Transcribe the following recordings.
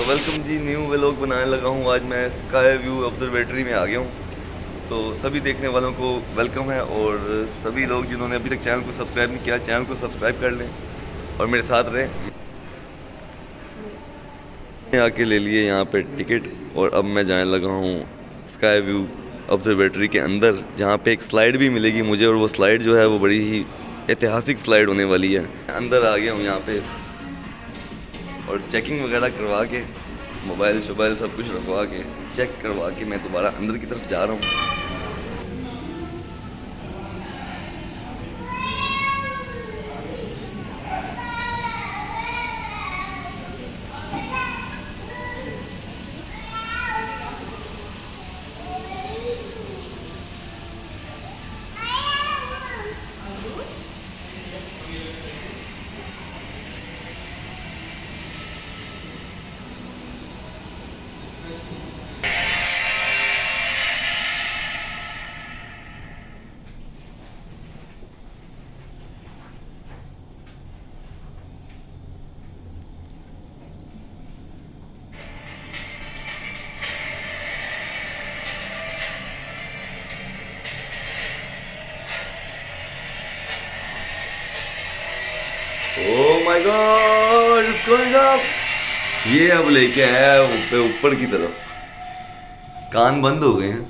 Welcome जी, new vlog बनाने लगा हूँ। आज मैं स्काई व्यू ऑब्जर्वेटरी में आ गया हूँ। तो सभी देखने वालों को वेलकम है, और सभी लोग जिन्होंने अभी तक चैनल को सब्सक्राइब नहीं किया, चैनल को सब्सक्राइब कर लें और मेरे साथ रहें। मैं आके ले लिए यहाँ पे टिकट, और अब मैं जाने लगा हूँ स्काई व्यू ऑब्जर्वेटरी के अंदर, जहाँ पे एक स्लाइड भी मिलेगी मुझे, और वो स्लाइड जो है वो बड़ी ही ऐतिहासिक स्लाइड होने वाली है। अंदर आ गया हूँ यहाँ पे, और चेकिंग वगैरह करवा के, मोबाइल शोबाइल सब कुछ रखवा के, चेक करवा के मैं दोबारा अंदर की तरफ जा रहा हूँ। Oh my God, it's going up. ये अब लेके आया है ऊपर की तरफ। कान बंद हो गए हैं।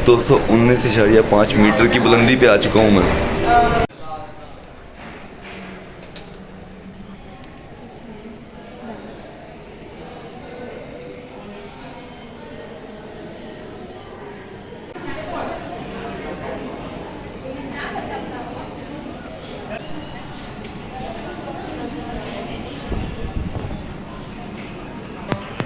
219.5 मीटर की बुलंदी पे आ चुका हूँ मैं।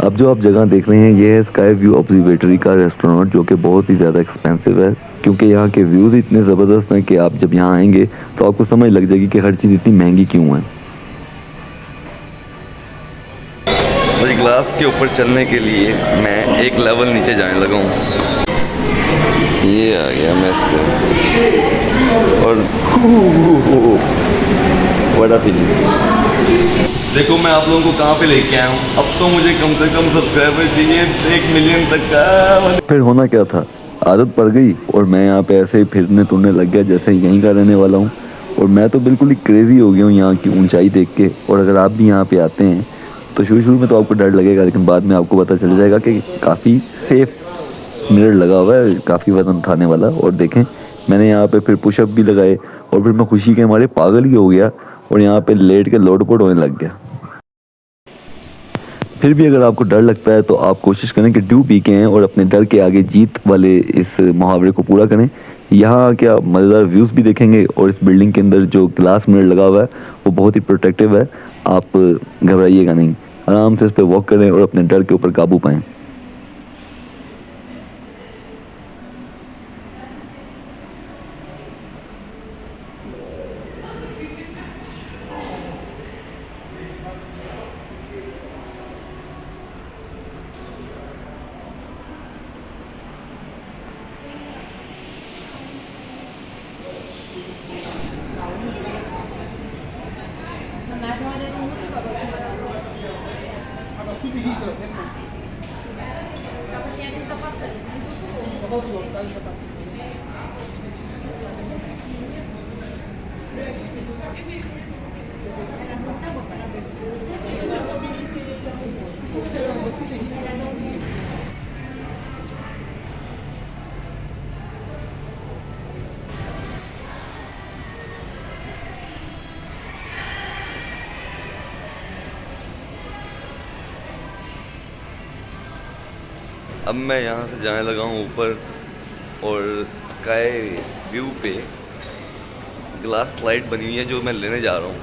अब जो आप जगह देख रहे हैं, ये है स्काई व्यू ऑब्जर्वेटरी का रेस्टोरेंट, जो कि बहुत ही ज़्यादा एक्सपेंसिव है, क्योंकि यहाँ के व्यूज़ इतने ज़बरदस्त हैं कि आप जब यहाँ आएंगे तो आपको समझ लग जाएगी कि हर चीज़ इतनी महंगी क्यों है। मुझे ग्लास के ऊपर चलने के लिए मैं एक लेवल नीचे जाने लगा हूँ। ये आ गया मैं इस पर, और बड़ा फीलिंग। देखो मैं आप लोगों को कहाँ पे लेके आया हूँ। अब तो मुझे कम से कम सब्सक्राइबर चाहिए 1 मिलियन तक का। फिर होना क्या था, आदत पड़ गई, और मैं यहाँ पे ऐसे ही फिरने तुरने लग गया जैसे यहीं का रहने वाला हूँ। और मैं तो बिल्कुल ही क्रेजी हो गया हूँ यहाँ की ऊंचाई देख के। और अगर आप भी यहाँ पे आते हैं तो शुरू में तो आपको डर लगेगा, लेकिन बाद में आपको पता चल जाएगा कि काफ़ी सेफ मिरर लगा हुआ है, काफ़ी वजन उठाने वाला। और देखें, मैंने यहाँ पे फिर पुशअप भी लगाए, और फिर मैं खुशी के हमारे पागल ही हो गया, और यहाँ पे लेट के लोटपोट होने लग गया। फिर भी अगर आपको डर लगता है तो आप कोशिश करें कि ड्यू पी के हैं, और अपने डर के आगे जीत वाले इस मुहावरे को पूरा करें। यहाँ क्या मज़ेदार व्यूज़ भी देखेंगे, और इस बिल्डिंग के अंदर जो ग्लास मिरर लगा हुआ है वो बहुत ही प्रोटेक्टिव है। आप घबराइएगा नहीं, आराम से इस पर वॉक करें और अपने डर के ऊपर काबू पाएं। अब मैं यहाँ से जाने लगा हूँ ऊपर, और स्काई व्यू पे ग्लास स्लाइड बनी हुई है जो मैं लेने जा रहा हूँ।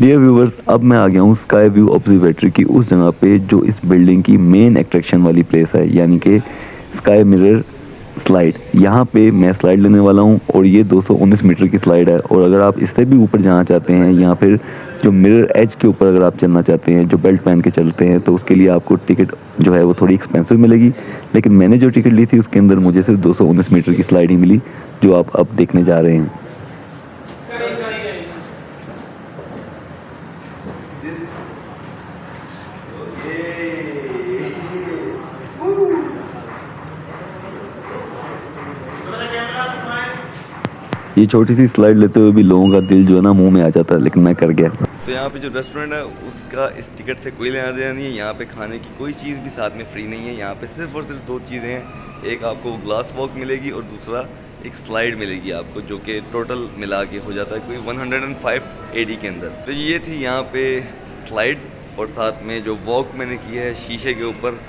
डियर व्यूवर्स, अब मैं आ गया हूँ स्काई व्यू ऑब्जर्वेटरी की उस जगह पे जो इस बिल्डिंग की मेन अट्रैक्शन वाली प्लेस है, यानी कि स्काई मिरर स्लाइड। यहाँ पे मैं स्लाइड लेने वाला हूँ, और ये 219 मीटर की स्लाइड है। और अगर आप इससे भी ऊपर जाना चाहते हैं, या फिर जो मिरर एज के ऊपर अगर आप चलना चाहते हैं, जो बेल्ट पहन के चलते हैं, तो उसके लिए आपको टिकट जो है वो थोड़ी एक्सपेंसिव मिलेगी। लेकिन मैंने जो टिकट ली थी उसके अंदर मुझे सिर्फ 219 मीटर की स्लाइड ही मिली, जो आप अब देखने जा रहे हैं। ये छोटी सी स्लाइड लेते हुए भी लोगों का दिल जो है ना मुंह में आ जाता है, लेकिन मैं कर गया। तो यहाँ पे जो रेस्टोरेंट है उसका इस टिकट से कोई लेना देना नहीं है। यहाँ पे खाने की कोई चीज़ भी साथ में फ्री नहीं है। यहाँ पे सिर्फ और सिर्फ दो चीज़ें हैं, एक आपको ग्लास वॉक मिलेगी और दूसरा एक स्लाइड मिलेगी आपको, जो कि टोटल मिला के हो जाता है कोई 105 एडी के अंदर। तो ये थी यहाँ पे स्लाइड, और साथ में जो वॉक मैंने की है शीशे के ऊपर।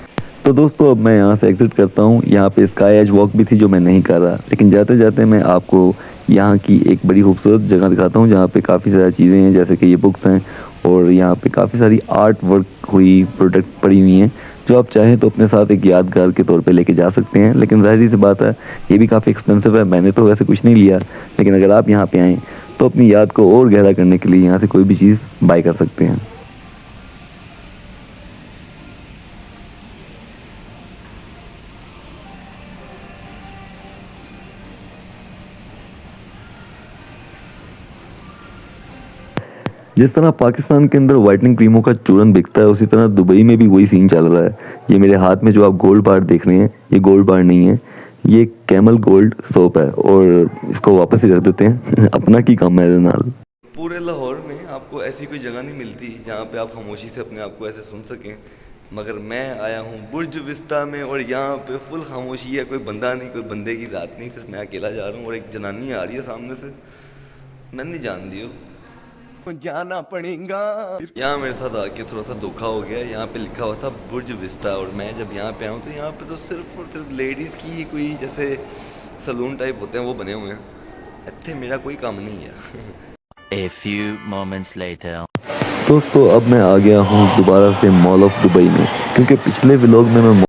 तो दोस्तों अब मैं यहाँ से एग्जिट करता हूँ। यहाँ पे स्काई एज वॉक भी थी जो मैं नहीं कर रहा, लेकिन जाते जाते मैं आपको यहाँ की एक बड़ी खूबसूरत जगह दिखाता हूँ जहाँ पे काफ़ी सारी चीज़ें हैं, जैसे कि ये बुक्स हैं और यहाँ पे काफ़ी सारी आर्ट वर्क हुई प्रोडक्ट पड़ी हुई हैं, जो आप चाहें तो अपने साथ एक यादगार के तौर पे लेके जा सकते हैं। लेकिन जाहिर सी बात है ये भी काफ़ी एक्सपेंसिव है। मैंने तो वैसे कुछ नहीं लिया, लेकिन अगर आप यहाँ पे आएँ तो अपनी याद को और गहरा करने के लिए यहाँ से कोई भी चीज़ बाय कर सकते हैं। जिस तरह पाकिस्तान के अंदर वाइटनिंग क्रीमों का चूरन बिकता है, उसी तरह दुबई में भी वही सीन चल रहा है। ये मेरे हाथ में जो आप गोल्ड बार देख रहे हैं, ये गोल्ड बार नहीं है, ये कैमल गोल्ड सोप है, और इसको वापस ही रख देते हैं। अपना की काम है नाल। पूरे लाहौर में आपको ऐसी कोई जगह नहीं मिलती जहाँ पे आप खामोशी से अपने आप को ऐसे सुन सकें, मगर मैं आया हूँ बुर्ज विस्टा में और यहाँ पे फुल खामोशी है। कोई बंदा नहीं, कोई बंदे की ज़ात नहीं, सिर्फ मैं अकेला जा रहा हूँ और एक जनानी आ रही है सामने से, मैंने नहीं जान दी हो, जाना पड़ेगा। यहाँ मेरे साथ आके थोड़ा सा धोखा हो गया। यहाँ पे लिखा हुआ था बुर्ज विस्टा, और मैं जब यहाँ पे आऊँ तो यहाँ पे तो सिर्फ और सिर्फ लेडीज़ की ही कोई जैसे सलून टाइप होते हैं वो बने हुए हैं। इतने मेरा कोई काम नहीं है। A few moments later. दोस्तों अब मैं आ गया हूँ दोबारा से मॉल ऑफ दुबई में, क्योंकि पिछले व्लॉग में मैं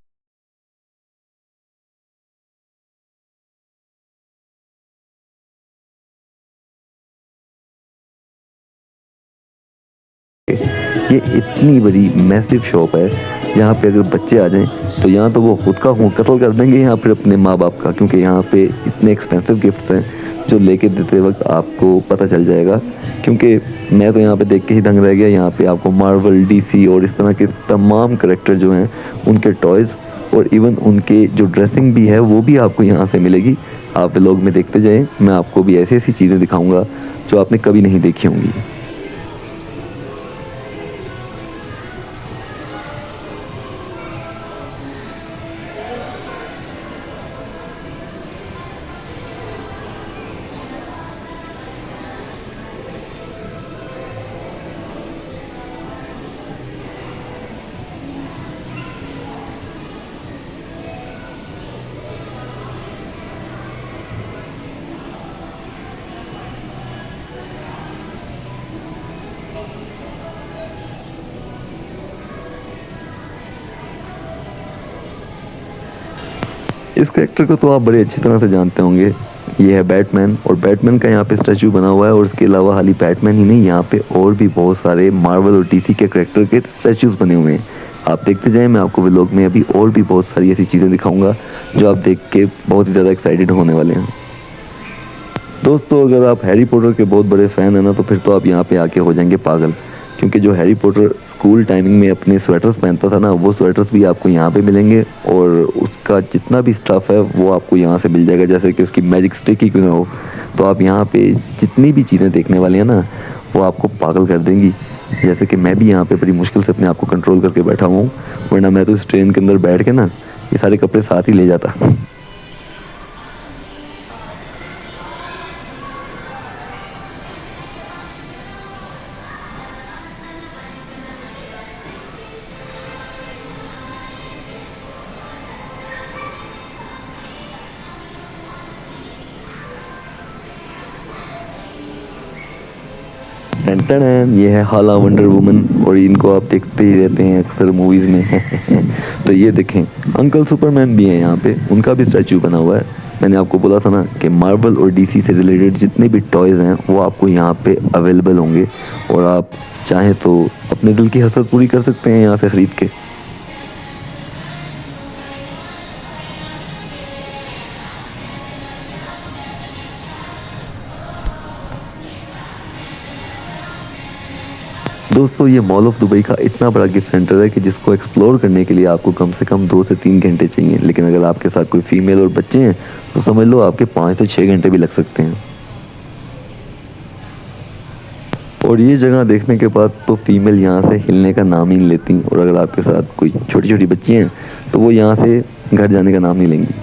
ये इतनी बड़ी मैसिव शॉप है, यहाँ पे अगर बच्चे आ जाएं तो यहाँ तो वो खुद का खून कत्ल कर देंगे यहाँ पर अपने माँ बाप का, क्योंकि यहाँ पे इतने एक्सपेंसिव गिफ्ट्स हैं जो लेके देते वक्त आपको पता चल जाएगा। क्योंकि मैं तो यहाँ पे देख के ही दंग रह गया। यहाँ पे आपको मार्वल, डीसी और इस तरह के तमाम करैक्टर जो हैं उनके टॉयज़ और इवन उनके जो ड्रेसिंग भी है वो भी आपको यहाँ से मिलेगी। आप व्लॉग में देखते जाएँ, मैं आपको भी ऐसी ऐसी चीज़ें दिखाऊँगा जो आपने कभी नहीं देखी होंगी। इस कैरेक्टर को तो आप बड़े अच्छी तरह से जानते होंगे। ये है बैटमैन, और बैटमैन का यहाँ पे स्टैचू बना हुआ है, और इसके अलावा खाली बैटमैन ही नहीं, यहाँ पे और भी बहुत सारे मार्वल और डीसी के कैरेक्टर के स्टैचूज बने हुए हैं। आप देखते जाएं, मैं आपको व्लॉग में अभी और भी बहुत सारी ऐसी चीज़ें दिखाऊंगा जो आप देख के बहुत ही ज़्यादा एक्साइटेड होने वाले हैं। दोस्तों अगर आप हैरी पॉटर के बहुत बड़े फ़ैन हैं ना, तो फिर तो आप यहाँ पे आके हो जाएंगे पागल, क्योंकि जो हैरी पॉटर स्कूल टाइमिंग में अपने स्वेटर्स पहनता था ना, वो स्वेटर्स भी आपको यहाँ पे मिलेंगे, और उसका जितना भी स्टफ़ है वो आपको यहाँ से मिल जाएगा। जैसे कि उसकी मैजिक स्टिक ही क्यों ना हो, तो आप यहाँ पे जितनी भी चीज़ें देखने वाली हैं ना, वो आपको पागल कर देंगी। जैसे कि मैं भी यहाँ पे बड़ी मुश्किल से अपने आप को कंट्रोल करके बैठा हूँ, वरना मैं तो इस ट्रेन के अंदर बैठ के ना ये सारे कपड़े साथ ही ले जाता। ये है हाला वंडर वुमन, और इनको आप देखते ही रहते हैं अक्सर मूवीज़ में। तो ये देखें अंकल सुपरमैन भी हैं यहाँ पे, उनका भी स्टैचू बना हुआ है। मैंने आपको बोला था ना कि मार्वल और डीसी से रिलेटेड जितने भी टॉयज़ हैं वो आपको यहाँ पे अवेलेबल होंगे, और आप चाहें तो अपने दिल की हसरत पूरी कर सकते हैं यहाँ से ख़रीद के। दोस्तों, ये मॉल ऑफ दुबई का इतना बड़ा गिफ्ट सेंटर है कि जिसको एक्सप्लोर करने के लिए आपको कम से कम 2 से 3 घंटे चाहिए, लेकिन अगर आपके साथ कोई फीमेल और बच्चे हैं तो समझ लो आपके 5 से 6 घंटे भी लग सकते हैं। और ये जगह देखने के बाद तो फीमेल यहाँ से हिलने का नाम ही नहीं लेती, और अगर आपके साथ कोई छोटी छोटी बच्ची हैं तो वो यहाँ से घर जाने का नाम नहीं लेंगी।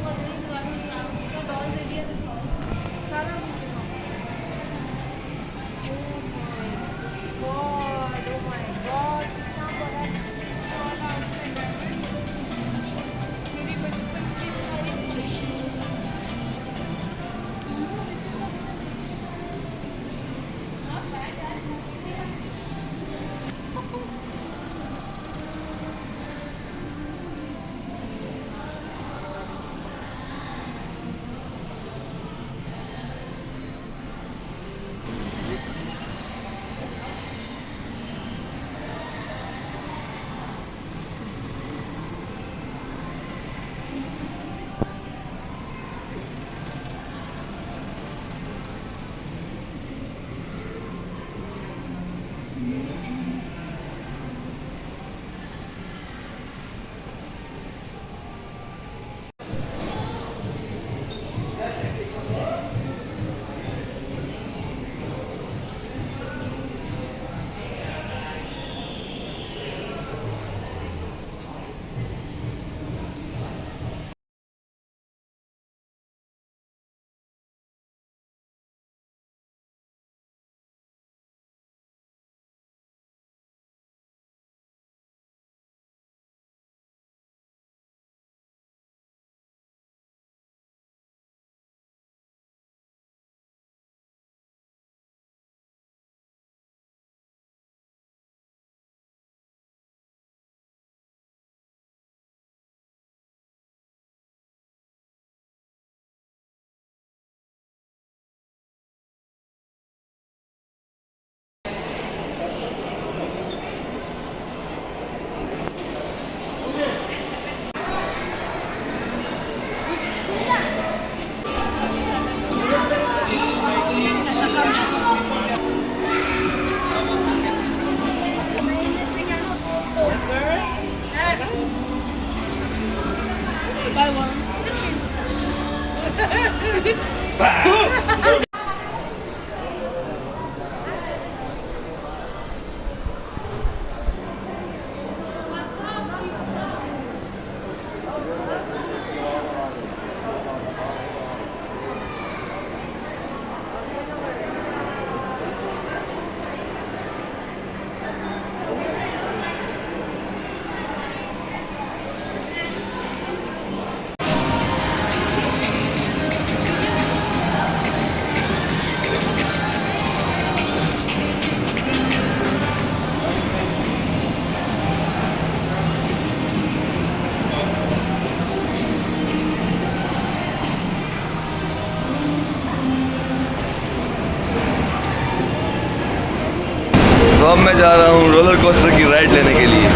तो अब मैं जा रहा हूँ रोलर कोस्टर की राइड लेने के लिए।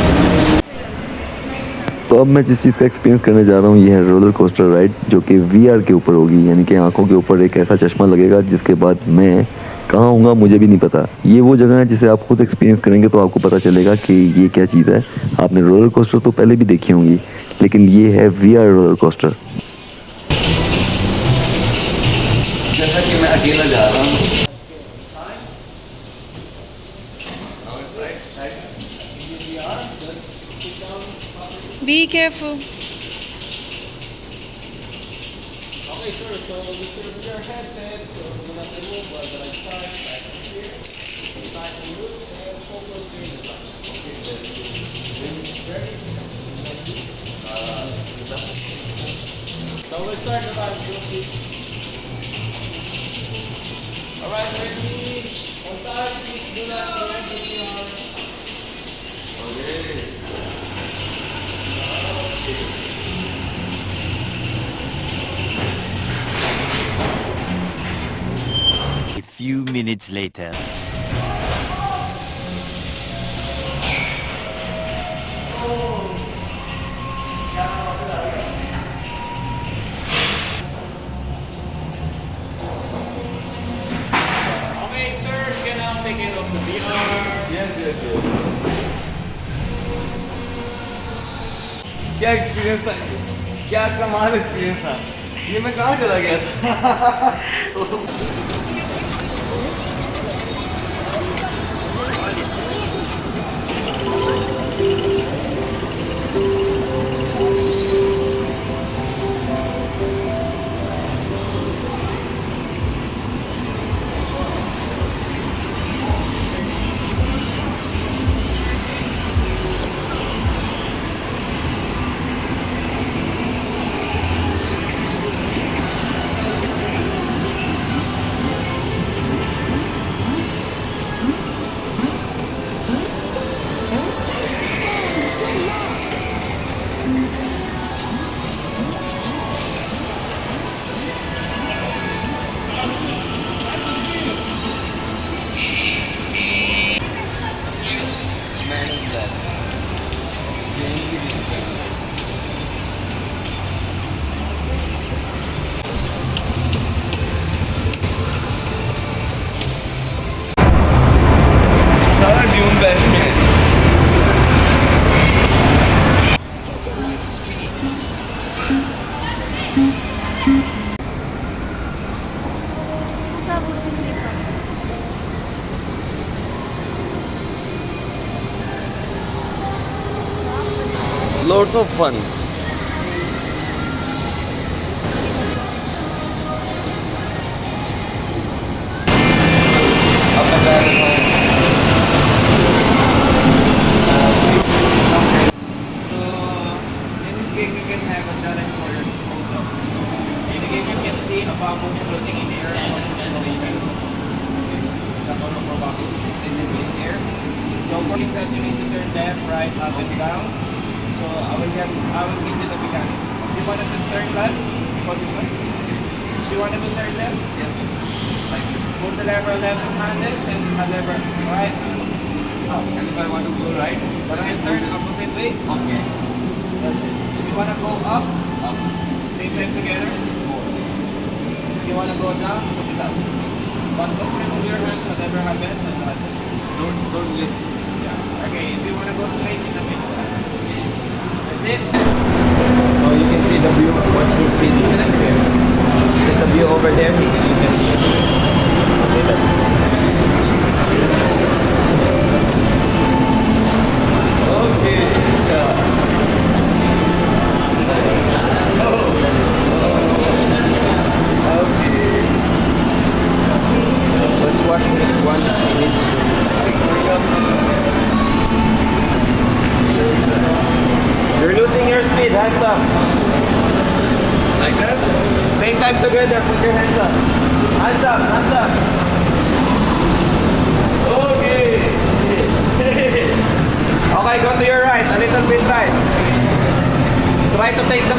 तो अब मैं जिस चीज़ का एक्सपीरियंस करने जा रहा हूँ ये है रोलर कोस्टर राइड, जो कि वीआर के ऊपर होगी, यानी कि आंखों के ऊपर एक ऐसा चश्मा लगेगा जिसके बाद मैं कहाँ होऊंगा मुझे भी नहीं पता। ये वो जगह है जिसे आप खुद एक्सपीरियंस करेंगे तो आपको पता चलेगा कि ये क्या चीज़ है। आपने रोलर कोस्टर तो पहले भी देखी होंगी, लेकिन ये है वीआर रोलर कोस्टर। जैसा कि मैं अकेला जा रहा हूँ। Be careful. Okay, sure. So you put your headset, so do not remove, but like start, back to here, back to loose, and focus in the back. Okay, very so let's start the live show. Alright, ready? On time, please do not react with your... Okay. few minutes later. Okay, sir, can now take it off the VR. Yes, yes, yes. क्या experience था, क्या कमाल experience था। ये मैं कहाँ चला गया था। सारा ड्यून बैच में है। Lots of fun. So, in this game, you can have a challenge for your also. In the game, you can see a bubbles floating in air and inside. It's a lot of bubbles in the mid-air. So, for that, you need to turn left, right, up, and down. So, I will give you the mechanics. If you wanted to turn left, go this way. If you wanted to turn left, like put the lever left-handed and the lever right. Oh, and if I want to go right, but I turn opposite way. Okay. That's it. If you want to go up, up. Same time together. If you want to go down, put it up. But don't remove your hands, whatever happens, and don't lift. Yeah. Okay, if you want to go straight in the middle. That's it. So you can see the view watching city. Just the view over there, you can see it. Okay. Let's watch it once minutes. You're losing your speed, hands up. Like that? Same time together, put your hands up. Hands up, hands up. Okay. Okay, go to your right, a little bit right. Try to take the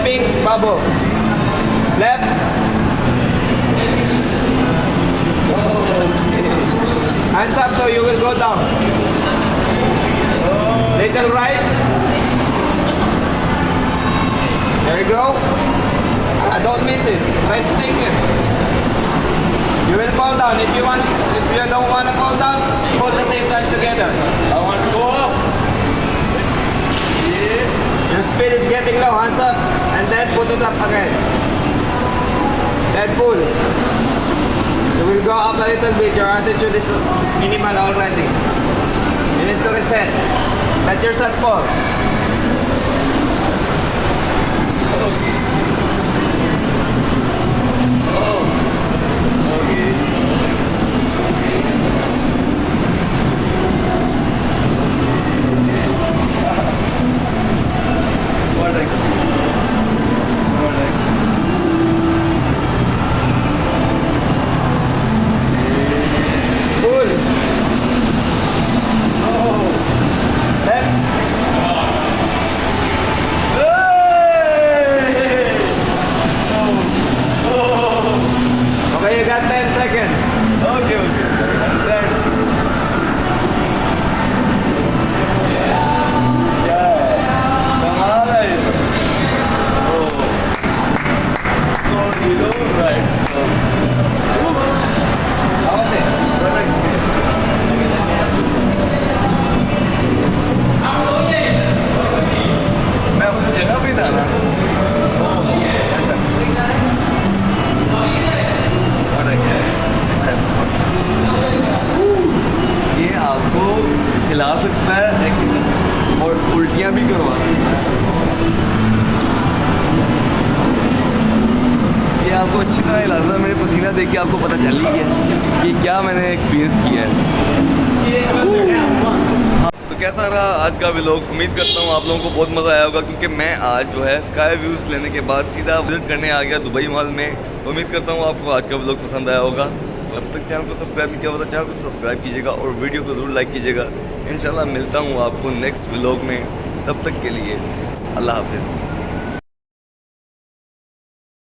pink bubble. Left. Hands up so you will go down. Little right. There you go. Don't miss it. Try to take it. You will fall down. If you don't want to fall down, hold the same time together. I want to go up. Your speed is getting low. Hands up. And then put it up again. Then pull. You will go up a little bit. Your attitude is minimal already. You need to reset. Let yourself fall. आपको अच्छी तरह हिला था, मेरे पसीना देख के आपको पता चल ही है कि क्या मैंने एक्सपीरियंस किया है। तो कैसा रहा आज का व्लॉग? उम्मीद करता हूँ आप लोगों को बहुत मज़ा आया होगा, क्योंकि मैं आज जो है स्काई व्यूज़ लेने के बाद सीधा विजिट करने आ गया दुबई मॉल में। तो उम्मीद करता हूँ आपको आज का व्लॉग पसंद आया होगा। तो अब तक चैनल को सब्सक्राइब नहीं किया होता, चैनल को सब्सक्राइब कीजिएगा और वीडियो को ज़रूर लाइक कीजिएगा। इंशाल्लाह मिलता हूँ आपको नेक्स्ट व्लॉग में, तब तक के लिए अल्लाह हाफिज़।